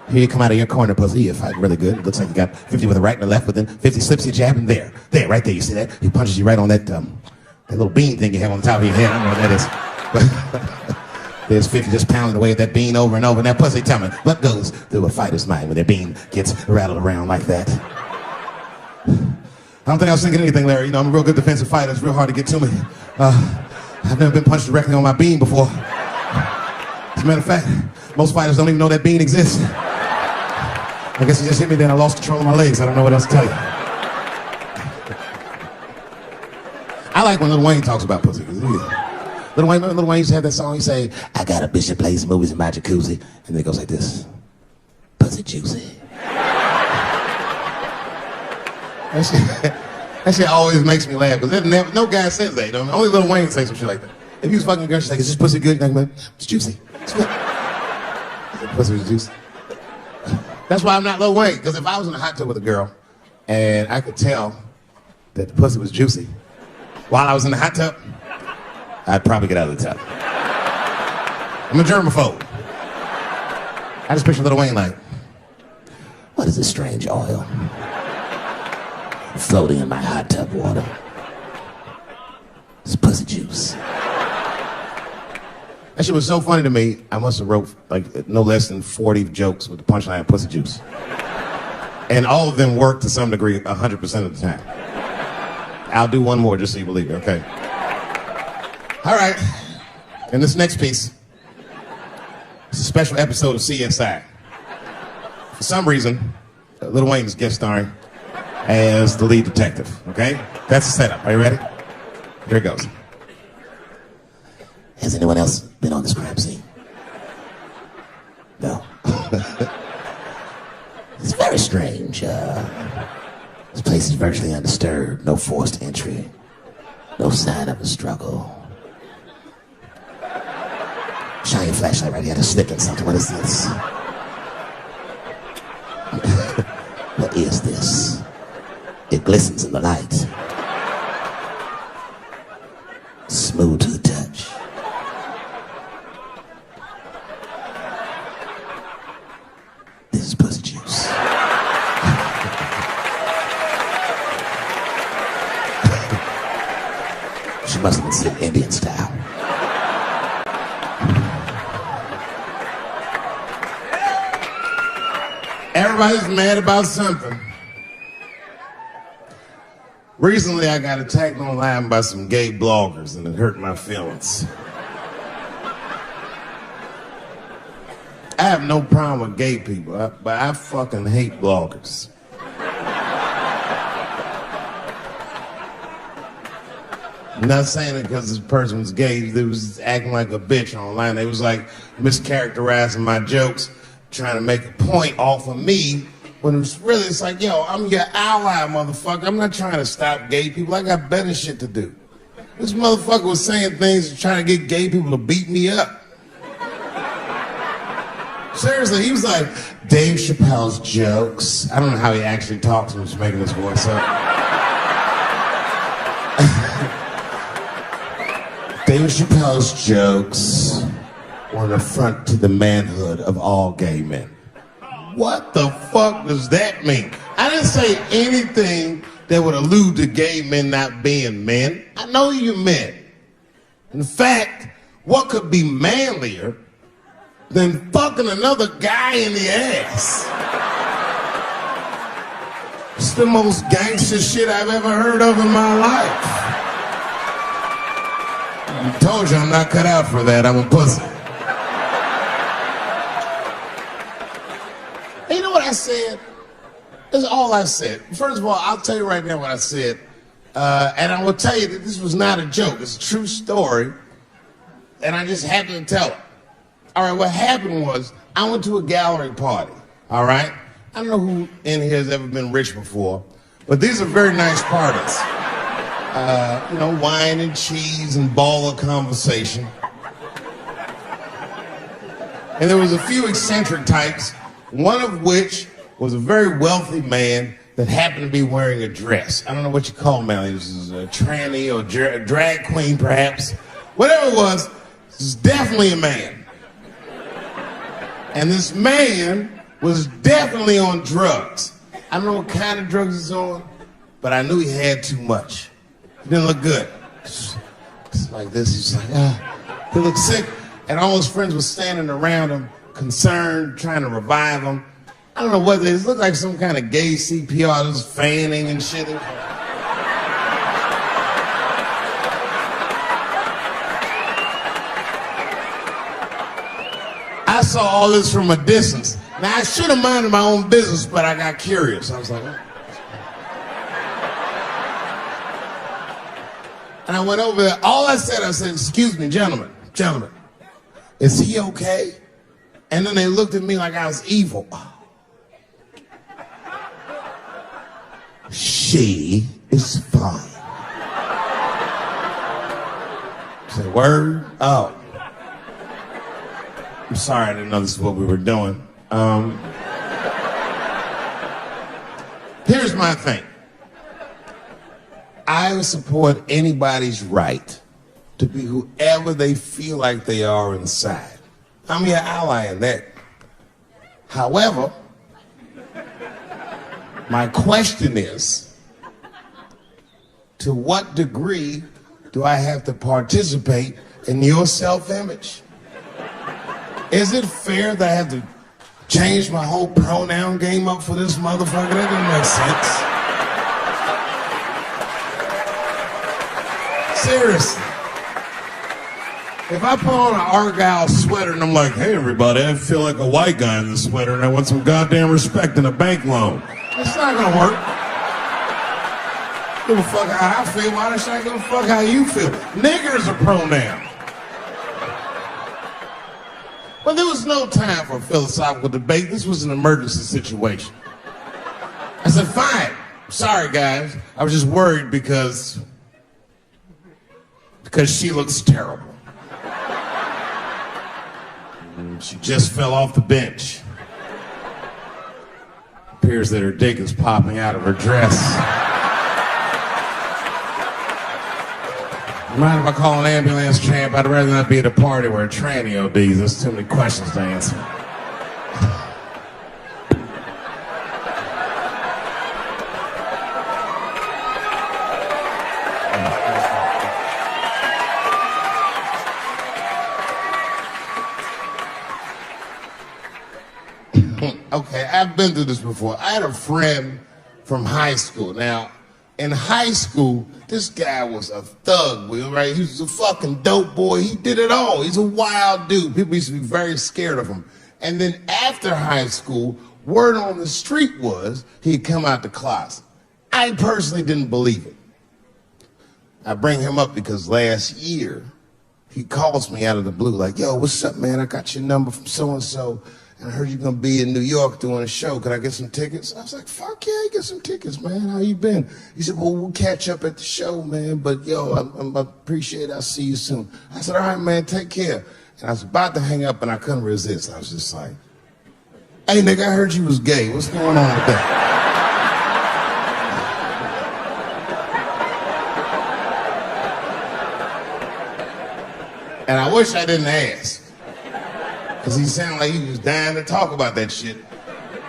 Speaker 1: Here you come out of your corner, pussy. You're fighting really good. It looks like you got 50 with the right and the left, but then 50 slips your jab, and there, right there. You see that? He punches you right on that little bean thing you have on the top of your head. I don't know what that is. There's 50 just pounding away at that bean over and over. And that pussy, tell me, what goes through a fighter's mind when their bean gets rattled around like that? I don't think I was thinking anything, Larry. You know, I'm a real good defensive fighter. It's real hard to get to me. I've never been punched directly on my bean before. As a matter of fact, most fighters don't even know that bean exists. I guess he just hit me, then I lost control of my legs. I don't know what else to tell you. I like when Lil Wayne talks about pussy. Lil Wayne used to have that song. He say, I got a bitch that plays movies in my jacuzzi. And then it goes like this. Pussy juicy. That shit always makes me laugh. Because no guy says that. You know? Only Lil Wayne says some shit like that. If you was fucking a girl, she's like, is this pussy good? Like, it's juicy. It's good. Pussy was juicy. That's why I'm not Lil Wayne. Because if I was in a hot tub with a girl and I could tell that the pussy was juicy while I was in the hot tub, I'd probably get out of the tub. I'm a germaphobe. I just picture Lil Wayne like, what is this strange oil floating in my hot tub water? It's pussy juice. That shit was so funny to me, I must have wrote like no less than 40 jokes with the punchline pussy juice. And all of them worked to some degree 100% of the time. I'll do one more just so you believe me, okay? All right, and this next piece, it's a special episode of CSI. For some reason, Lil Wayne is guest starring as the lead detective, okay? That's the setup. Are you ready? Here it goes. Has anyone else been on this crime scene? No. It's very strange. This place is virtually undisturbed. No forced entry. No sign of a struggle. Shine your flashlight right here. I just slipped on something. What is this? What is this? It glistens in the light. Smooth to the touch. This is pussy juice. She must have been sitting Indian style. Everybody's mad about something. Recently, I got attacked online by some gay bloggers, and it hurt my feelings. I have no problem with gay people, but I fucking hate bloggers. I'm not saying it because this person was gay. They was acting like a bitch online. They was like mischaracterizing my jokes, trying to make a point off of me. When it's really, it's like, yo, I'm your ally, motherfucker. I'm not trying to stop gay people. I got better shit to do. This motherfucker was saying things trying to get gay people to beat me up. Seriously, he was like, Dave Chappelle's jokes. I don't know how he actually talks when he's making his voice up. Dave Chappelle's jokes were an affront to the manhood of all gay men. What the fuck does that mean? I didn't say anything that would allude to gay men not being men. I know you're men. In fact, what could be manlier than fucking another guy in the ass? It's the most gangster shit I've ever heard of in my life. I told you I'm not cut out for that. I'm a pussy. You know what I said? That's all I said. First of all, I'll tell you right now what I said. And I will tell you that this was not a joke. It's a true story. And I just happened to tell it. All right, what happened was I went to a gallery party. All right? I don't know who in here has ever been rich before, but these are very nice parties. You know, wine and cheese and baller conversation. And there was a few eccentric types, one of which was a very wealthy man that happened to be wearing a dress. I don't know what you call him now. He was a tranny or a drag queen, perhaps. Whatever it was definitely a man. And this man was definitely on drugs. I don't know what kind of drugs he's on, but I knew he had too much. He didn't look good. It's like this. He's like, he looked sick. And all his friends were standing around him, concerned, trying to revive him. I don't know what it is. It looked like some kind of gay CPR, just fanning and shit. I saw all this from a distance. Now, I should have minded my own business, but I got curious. I was like, oh. And I went over there. All I said, excuse me, gentlemen, is he okay? And then they looked at me like I was evil. She is fine. Say, word? Oh. I'm sorry, I didn't know this is what we were doing. Here's my thing. I support anybody's right to be whoever they feel like they are inside. I'm your ally in that. However, my question is, to what degree do I have to participate in your self-image? Is it fair that I have to change my whole pronoun game up for this motherfucker? That doesn't make sense. Seriously. If I put on an Argyle sweater and I'm like, hey everybody, I feel like a white guy in this sweater and I want some goddamn respect and a bank loan. It's not gonna work. Give a fuck how I feel, why should I give a fuck how you feel? Nigger is a pronoun. Well, there was no time for a philosophical debate. This was an emergency situation. I said, fine. Sorry, guys. I was just worried because she looks terrible. She just fell off the bench. Appears that her dick is popping out of her dress. Mind if I call an ambulance, champ? I'd rather not be at a party where a tranny ODs. There's too many questions to answer. Okay, I've been through this before. I had a friend from high school. Now, in high school, this guy was a thug, right? He was a fucking dope boy. He did it all. He's a wild dude. People used to be very scared of him. And then after high school, word on the street was he'd come out the closet. I personally didn't believe it. I bring him up because last year, he calls me out of the blue like, yo, what's up, man? I got your number from so-and-so, and I heard you're gonna be in New York doing a show. Could I get some tickets? I was like, fuck yeah, get some tickets, man. How you been? He said, well, we'll catch up at the show, man, but yo, I appreciate it. I'll see you soon. I said, all right, man, take care. And I was about to hang up, and I couldn't resist. I was just like, hey, nigga, I heard you was gay. What's going on with that? And I wish I didn't ask, because he sounded like he was dying to talk about that shit.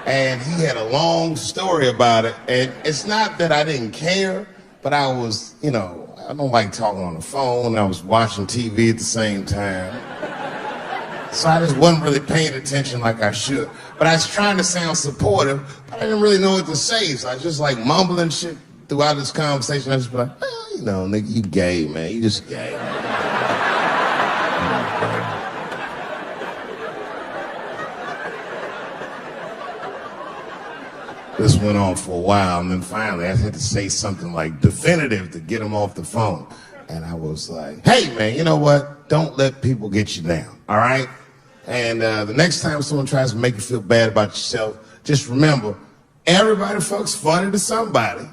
Speaker 1: And he had a long story about it. And it's not that I didn't care, but I was, you know, I don't like talking on the phone. I was watching TV at the same time. So I just wasn't really paying attention like I should. But I was trying to sound supportive, but I didn't really know what to say. So I was just like mumbling shit throughout this conversation. I was just like, well, you know, nigga, you gay, man. You just gay. This went on for a while, and then finally I had to say something like definitive to get him off the phone. And I was like, hey, man, you know what? Don't let people get you down, all right? And the next time someone tries to make you feel bad about yourself, just remember, everybody fucks funny to somebody.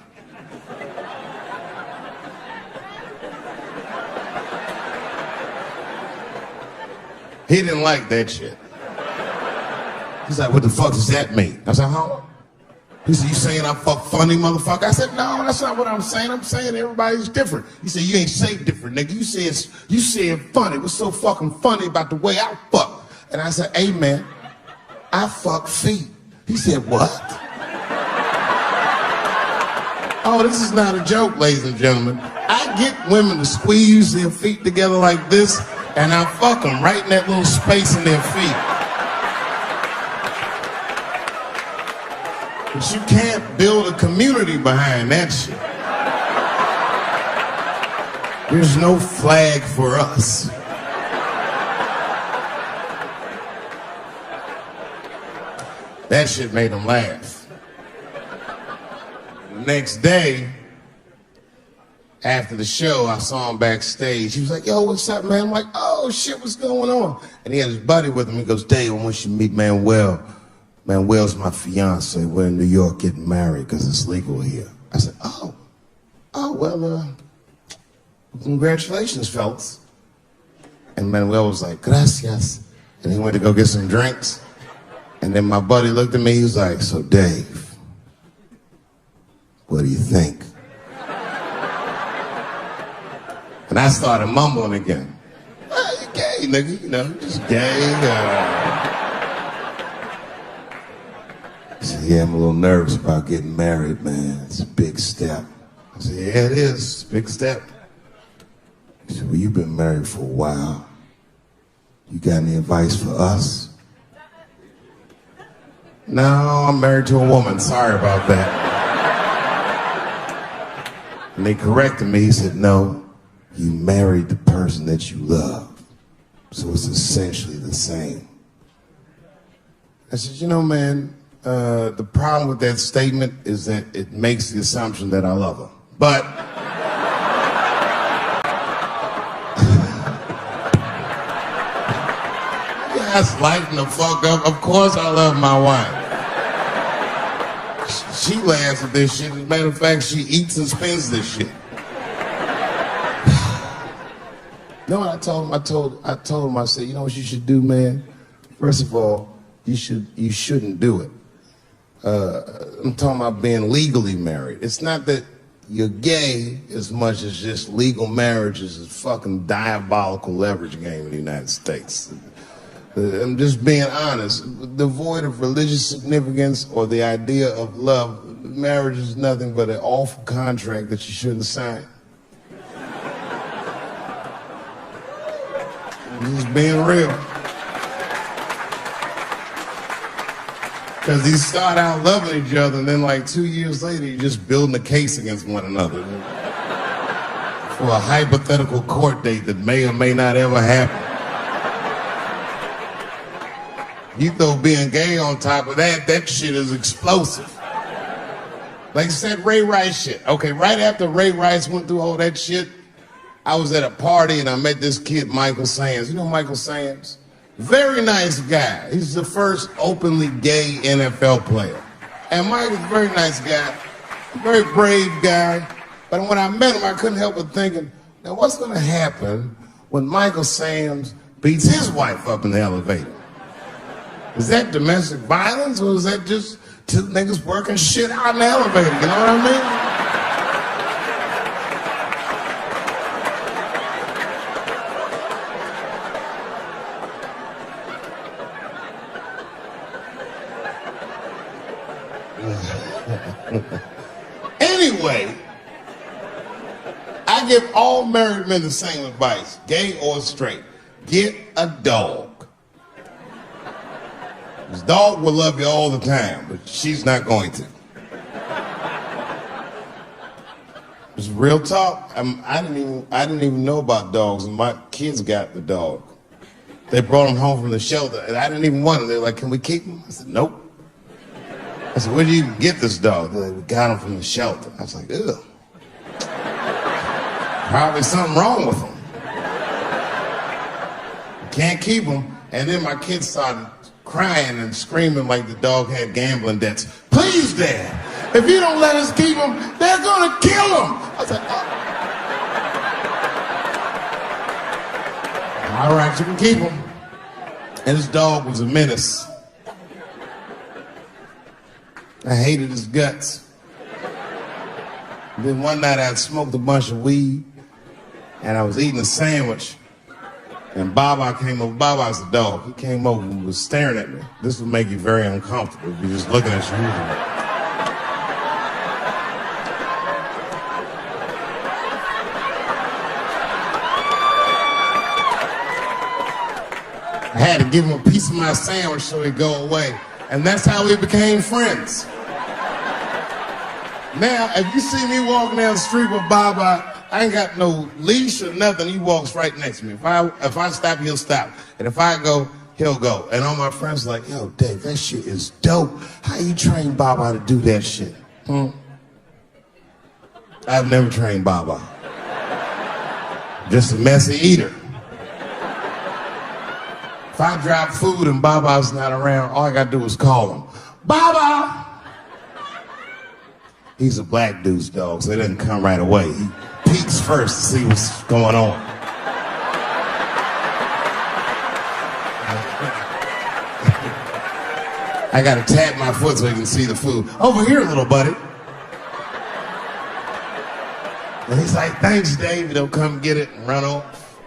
Speaker 1: He didn't like that shit. He's like, what the fuck does that mean? I said, huh? He said, you saying I fuck funny, motherfucker? I said, no, that's not what I'm saying. I'm saying everybody's different. He said, you ain't say different, nigga. You said funny. What's so fucking funny about the way I fuck? And I said, hey, man, I fuck feet. He said, what? Oh, this is not a joke, ladies and gentlemen. I get women to squeeze their feet together like this, and I fuck them right in that little space in their feet. But you can't build a community behind that shit. There's no flag for us. That shit made him laugh. The next day, after the show, I saw him backstage. He was like, yo, what's up, man? I'm like, oh, shit, what's going on? And he had his buddy with him. He goes, Dave, I want you to meet Manuel. Manuel's my fiance. We're in New York getting married because it's legal here. I said, well, congratulations, fellas. And Manuel was like, gracias. And he went to go get some drinks. And then my buddy looked at me, he was like, so Dave, what do you think? And I started mumbling again. Oh, you gay, nigga, you know, just gay. He said, yeah, I'm a little nervous about getting married, man. It's a big step. I said, yeah, it is. It's a big step. He said, well, you've been married for a while. You got any advice for us? No, I'm married to a woman. Sorry about that. And they corrected me. He said, no, you married the person that you love. So it's essentially the same. I said, you know, man, the problem with that statement is that it makes the assumption that I love her. But yes, lighten the fuck up. Of course I love my wife. She laughs at this shit. As a matter of fact, she eats and spends this shit. You know what I told him? I told him, I said, you know what you should do, man? First of all, you shouldn't do it. I'm talking about being legally married. It's not that you're gay as much as just legal marriage is a fucking diabolical leverage game in the United States. I'm just being honest. Devoid of religious significance or the idea of love, marriage is nothing but an awful contract that you shouldn't sign. I'm just being real. Because you start out loving each other, and then like 2 years later, you're just building a case against one another for a hypothetical court date that may or may not ever happen. You throw being gay on top of that, that shit is explosive. Like I said, Ray Rice shit. Okay, right after Ray Rice went through all that shit, I was at a party and I met this kid, Michael Sands. You know Michael Sands? Very nice guy. He's the first openly gay NFL player. And Michael's a very nice guy, very brave guy. But when I met him, I couldn't help but thinking, now what's gonna happen when Michael Sands beats his wife up in the elevator? Is that domestic violence or is that just two niggas working shit out in the elevator? You know what I mean? Anyway, I give all married men the same advice, gay or straight. Get a dog. This dog will love you all the time, but she's not going to. It's real talk. I didn't even know about dogs, and my kids got the dog. They brought him home from the shelter, and I didn't even want him. They're like, "Can we keep him?" I said, "Nope." I said, "Where did you get this dog?" They're like, "We got him from the shelter." I was like, "Ugh. Probably something wrong with him. Can't keep him." And then my kids started crying and screaming like the dog had gambling debts. "Please, Dad, if you don't let us keep him, they're gonna kill him." I was like, "Oh. All right, you can keep him." And this dog was a menace. I hated his guts. Then one night I smoked a bunch of weed and I was eating a sandwich and Baba came over. Baba's the dog. He came over and was staring at me. This would make you very uncomfortable if you're just looking at you. I had to give him a piece of my sandwich so he'd go away. And that's how we became friends. Now, if you see me walking down the street with Baba, I ain't got no leash or nothing. He walks right next to me. If I stop, he'll stop. And if I go, he'll go. And all my friends are like, "Yo, Dave, that shit is dope. How you train Baba to do that shit?" I've never trained Baba. Just a messy eater. If I drop food and Baba's not around, all I gotta do is call him. "Baba!" He's a black dude's dog, so he doesn't come right away. He peeks first to see what's going on. I gotta tap my foot so he can see the food. "Over here, little buddy." And he's like, "Thanks, Dave." He'll come get it and run off.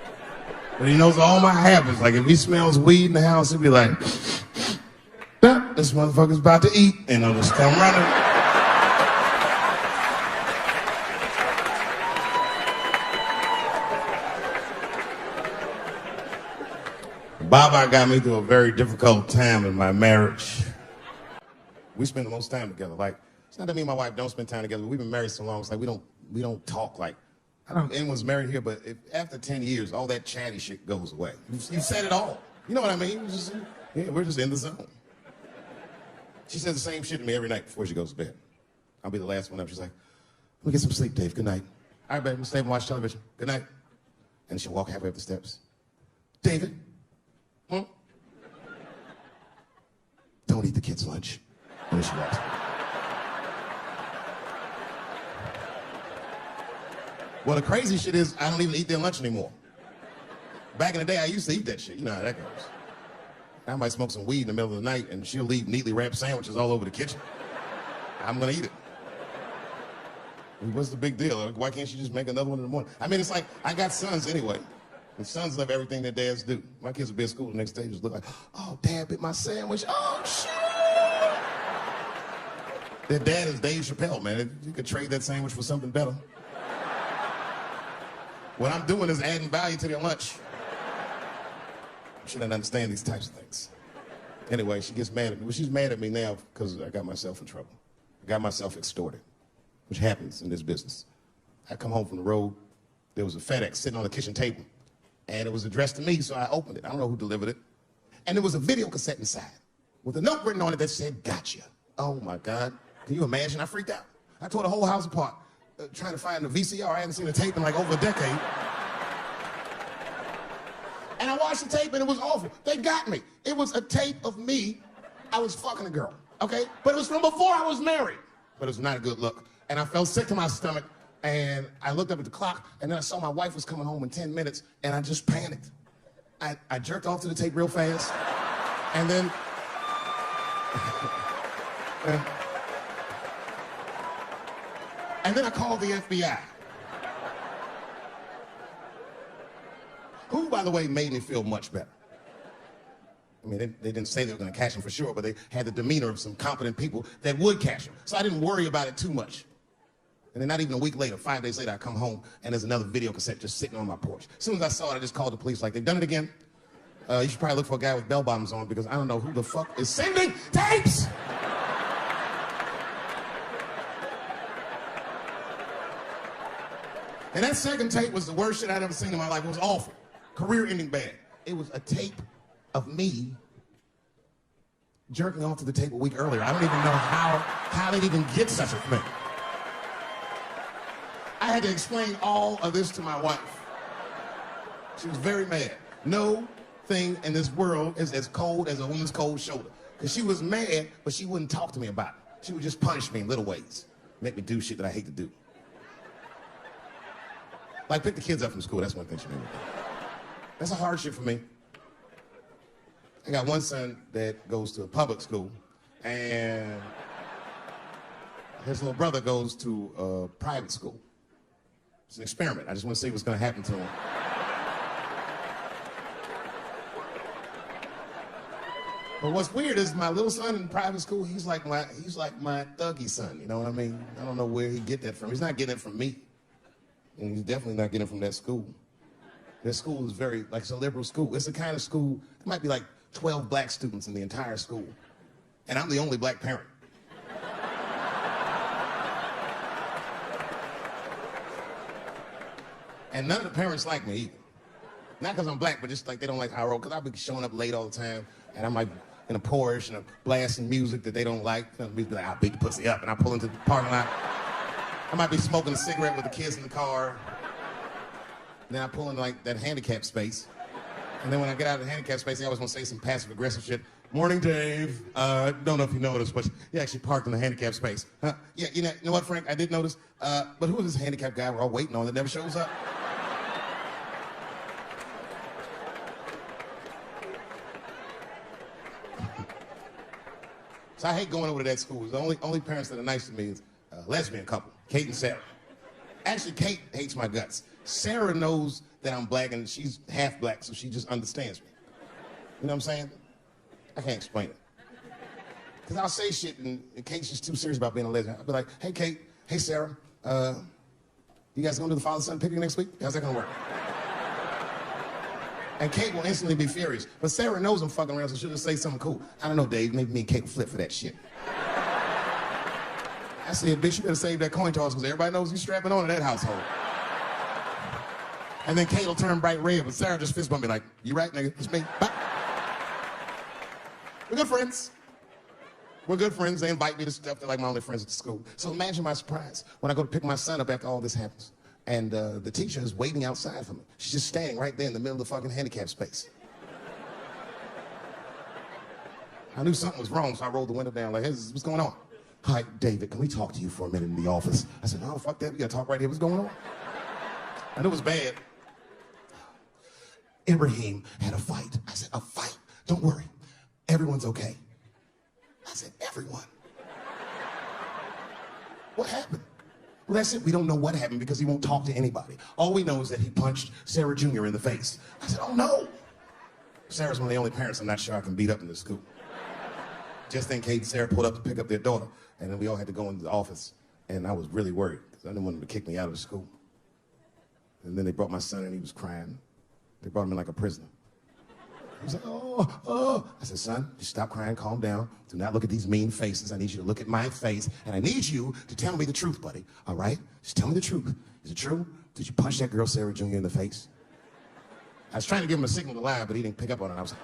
Speaker 1: But he knows all my habits. Like if he smells weed in the house, he'll be like, "Nah, this motherfucker's about to eat," and he'll just come running. Baba got me through a very difficult time in my marriage. We spend the most time together. Like, it's not that me and my wife don't spend time together, but we've been married so long, it's like we don't talk like, I don't know if anyone's married here, but after 10 years, all that chatty shit goes away. You said it all. You know what I mean? We're just in the zone. She says the same shit to me every night before she goes to bed. I'll be the last one up. She's like, "Let me get some sleep, Dave. Good night." "All right, babe, stay and watch television. Good night." And she'll walk halfway up the steps. "David, don't eat the kids' lunch." And then she walks. Well, the crazy shit is I don't even eat their lunch anymore. Back in the day, I used to eat that shit. You know how that goes. I might smoke some weed in the middle of the night and she'll leave neatly wrapped sandwiches all over the kitchen. I'm gonna eat it. What's the big deal? Why can't she just make another one in the morning? I mean, it's like, I got sons anyway. And sons love everything their dads do. My kids will be at school the next day, just look like, "Oh, Dad bit my sandwich. Oh, shit." Their dad is Dave Chappelle, man. You could trade that sandwich for something better. What I'm doing is adding value to their lunch. She doesn't understand these types of things. Anyway, she gets mad at me. Well, she's mad at me now because I got myself in trouble. I got myself extorted, which happens in this business. I come home from the road. There was a FedEx sitting on the kitchen table. And it was addressed to me, so I opened it. I don't know who delivered it. And there was a video cassette inside with a note written on it that said, "Gotcha." Oh, my God. Can you imagine? I freaked out. I tore the whole house apart trying to find the VCR. I hadn't seen a tape in like over a decade. And I watched the tape and it was awful. They got me. It was a tape of me. I was fucking a girl, okay? But it was from before I was married. But it was not a good look. And I felt sick to my stomach. And I looked up at the clock, and then I saw my wife was coming home in 10 minutes, and I just panicked. I jerked off to the tape real fast, and then... and then I called the FBI. Who, by the way, made me feel much better. I mean, they didn't say they were going to catch him for sure, but they had the demeanor of some competent people that would catch him. So I didn't worry about it too much. And then not even a week later, 5 days later, I come home and there's another video cassette just sitting on my porch. As soon as I saw it, I just called the police like, they've done it again. You should probably look for a guy with bell bottoms on because I don't know who the fuck is sending tapes. And that second tape was the worst shit I'd ever seen in my life. It was awful. Career-ending bad. It was a tape of me jerking off to the tape a week earlier. I don't even know how they'd even get such a thing. I had to explain all of this to my wife. She was very mad. No thing in this world is as cold as a woman's cold shoulder. Because she was mad, but she wouldn't talk to me about it. She would just punish me in little ways. Make me do shit that I hate to do. Like pick the kids up from school, that's one thing she made me do. That's a hardship for me. I got one son that goes to a public school, and his little brother goes to a private school. It's an experiment. I just want to see what's going to happen to him. But what's weird is my little son in private school, he's like my thuggy son, you know what I mean? I don't know where he get that from. He's not getting it from me. And he's definitely not getting it from that school. That school is very, like, it's a liberal school. It's the kind of school, there might be like 12 black students in the entire school. And I'm the only black parent. And none of the parents like me either. Not because I'm black, but just like they don't like how I roll. Because I'll be showing up late all the time, and I might in a Porsche and blasting music that they don't like. They'll be like, I'll beat the pussy up, and I pull into the parking lot. I might be smoking a cigarette with the kids in the car. Then I pull into like that handicap space. And then when I get out of the handicap space, I always want to say some passive aggressive shit. Morning, Dave. Don't know if you noticed, but you actually parked in the handicap space. Yeah, you know what, Frank? I did notice. But who is this handicap guy we're all waiting on that never shows up? So I hate going over to that school. The only parents that are nice to me is a lesbian couple, Kate and Sarah. Actually, Kate hates my guts. Sarah knows that I'm black and she's half black, so she just understands me. You know what I'm saying? I can't explain it. Because I'll say shit and Kate's just too serious about being a lesbian. I'll be like, hey, Kate, hey, Sarah, you guys gonna do the father-son picnic next week? How's that gonna work? And Kate will instantly be furious. But Sarah knows I'm fucking around, so she'll just say something cool. I don't know, Dave, maybe me and Kate will flip for that shit. I said, bitch, you better save that coin toss because everybody knows you strapping on in that household. And then Kate will turn bright red, but Sarah just fist bump me like, you right, nigga, it's me, bye. We're good friends. We're good friends. They invite me to stuff. They're like my only friends at the school. So imagine my surprise when I go to pick my son up after all this happens. And the teacher is waiting outside for me. She's just standing right there in the middle of the fucking handicap space. I knew something was wrong, so I rolled the window down like, hey, what's going on? Hi, David, can we talk to you for a minute in the office? I said, no, fuck that. We got to talk right here. What's going on? I knew it was bad. Ibrahim had a fight. I said, a fight? Don't worry. Everyone's okay. I said, everyone. What happened? Well, that's it. We don't know what happened because he won't talk to anybody. All we know is that he punched Sarah Jr. in the face. I said, oh, no. Sarah's one of the only parents I'm not sure I can beat up in this school. Just then, Kate and Sarah pulled up to pick up their daughter, and then we all had to go into the office, and I was really worried because I didn't want them to kick me out of the school. And then they brought my son, and he was crying. They brought him in like a prisoner. He was like, oh, oh. I said, son, just stop crying, calm down. Do not look at these mean faces. I need you to look at my face, and I need you to tell me the truth, buddy, all right? Just tell me the truth. Is it true? Did you punch that girl, Sarah Jr., in the face? I was trying to give him a signal to lie, but he didn't pick up on it. I was like,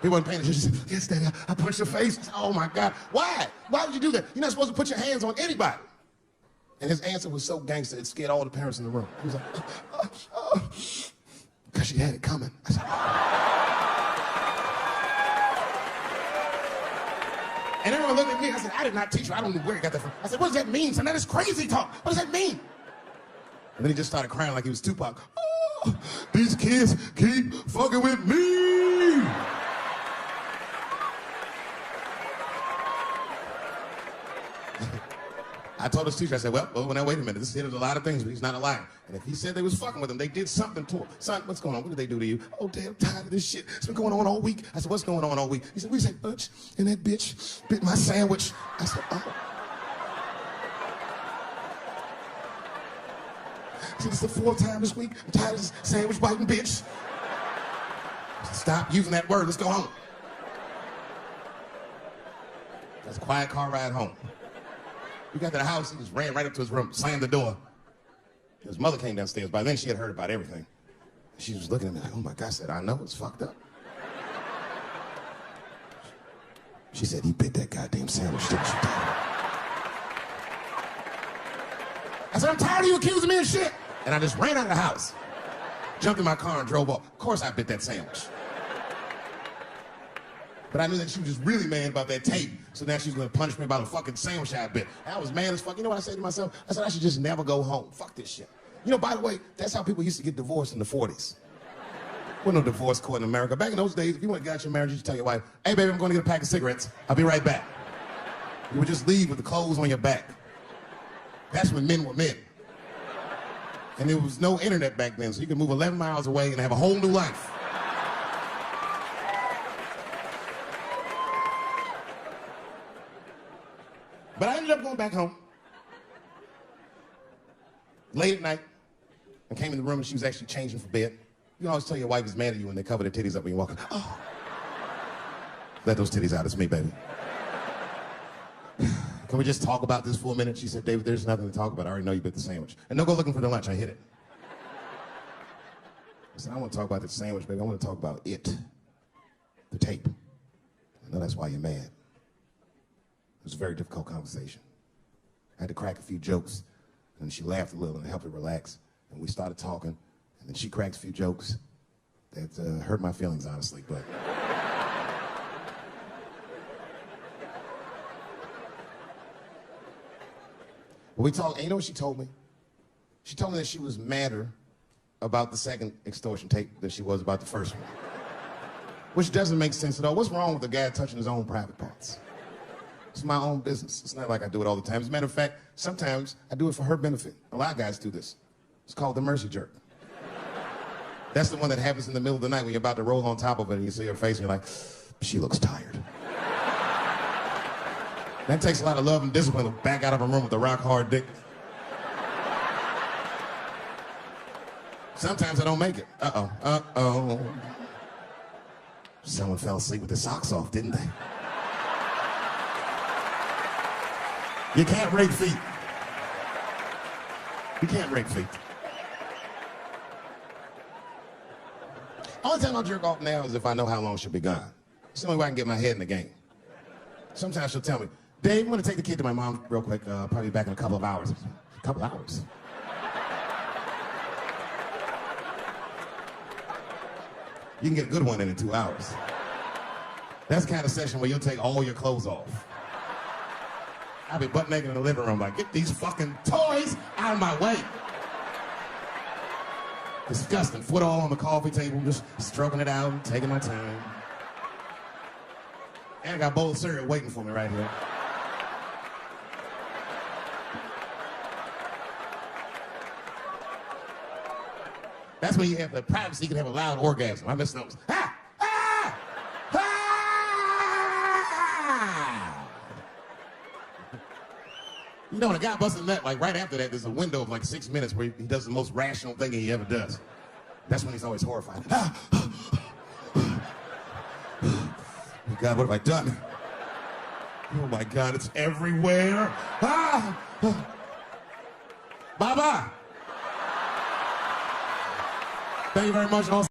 Speaker 1: he wasn't paying attention. He said, yes, Daddy, I punched your face. I said, oh, my God. Why? Why would you do that? You're not supposed to put your hands on anybody. And his answer was so gangster, it scared all the parents in the room. He was like, because she had it coming. I said, and everyone looked at me. I said, I did not teach her. I don't know where he got that from. I said, what does that mean, son? That is crazy talk. What does that mean? And then he just started crying like he was Tupac. Oh, these kids keep fucking with me. I told his teacher, I said, well, now wait a minute. This kid is a lot of things, but he's not a liar. And if he said they was fucking with him, they did something to him. Son, what's going on? What did they do to you? Oh, damn, I'm tired of this shit. It's been going on all week. I said, what's going on all week? He said, we said bunch, and that bitch bit my sandwich. I said, oh. He said, it's the fourth time this week. I'm tired of this sandwich biting bitch. I said, stop using that word. Let's go home. That's a quiet car ride home. We got to the house, he just ran right up to his room, slammed the door. His mother came downstairs. By then, she had heard about everything. She was looking at me like, oh my God. I said, I know, it's fucked up. She said, he bit that goddamn sandwich, didn't you, Dad? I said, I'm tired of you accusing me of shit. And I just ran out of the house, jumped in my car and drove off. Of course I bit that sandwich. But I knew that she was just really mad about that tape. So now she's gonna punish me about a fucking sandwich I bit. I was mad as fuck. You know what I said to myself? I said, I should just never go home. Fuck this shit. You know, by the way, that's how people used to get divorced in the 40s. There was no divorce court in America. Back in those days, if you went and got your marriage, you tell your wife, hey baby, I'm gonna get a pack of cigarettes. I'll be right back. You would just leave with the clothes on your back. That's when men were men. And there was no internet back then, so you could move 11 miles away and have a whole new life. But I ended up going back home late at night. I came in the room and she was actually changing for bed. You always tell your wife is mad at you when they cover their titties up when you walk in. Oh. Let those titties out. It's me, baby. Can we just talk about this for a minute? She said, David, there's nothing to talk about. I already know you bit the sandwich. And don't go looking for the lunch. I hid it. I said, I want to talk about the sandwich, baby. I want to talk about it. The tape. I know that's why you're mad. It was a very difficult conversation. I had to crack a few jokes, and she laughed a little and helped her relax. And we started talking, and then she cracked a few jokes that hurt my feelings, honestly, but... we talked, and you know what she told me? She told me that she was madder about the second extortion tape than she was about the first one. Which doesn't make sense at all. What's wrong with a guy touching his own private parts? It's my own business. It's not like I do it all the time. As a matter of fact, sometimes I do it for her benefit. A lot of guys do this. It's called the mercy jerk. That's the one that happens in the middle of the night when you're about to roll on top of it and you see her face and you're like, she looks tired. That takes a lot of love and discipline to back out of a room with a rock-hard dick. Sometimes I don't make it. Uh-oh, uh-oh. Someone fell asleep with their socks off, didn't they? You can't rake feet. You can't rake feet. Only time I'll jerk off now is if I know how long she'll be gone. It's the only way I can get my head in the game. Sometimes she'll tell me, Dave, I'm gonna take the kid to my mom real quick. Probably back in a couple of hours. A couple hours? You can get a good one in 2 hours. That's the kind of session where you'll take all your clothes off. I'll be butt naked in the living room like, get these fucking toys out of my way. Disgusting. Foot all on the coffee table, just stroking it out, taking my time. And I got a bowl of cereal waiting for me right here. That's when you have the privacy, you can have a loud orgasm. I miss those. Ah! Ah! Ah! You know, when a guy busts a nut, like right after that, there's a window of like 6 minutes where he does the most rational thing he ever does. That's when he's always horrified. Ah! Oh God, what have I done? Oh my God, it's everywhere. Ah! Bye-bye. Thank you very much.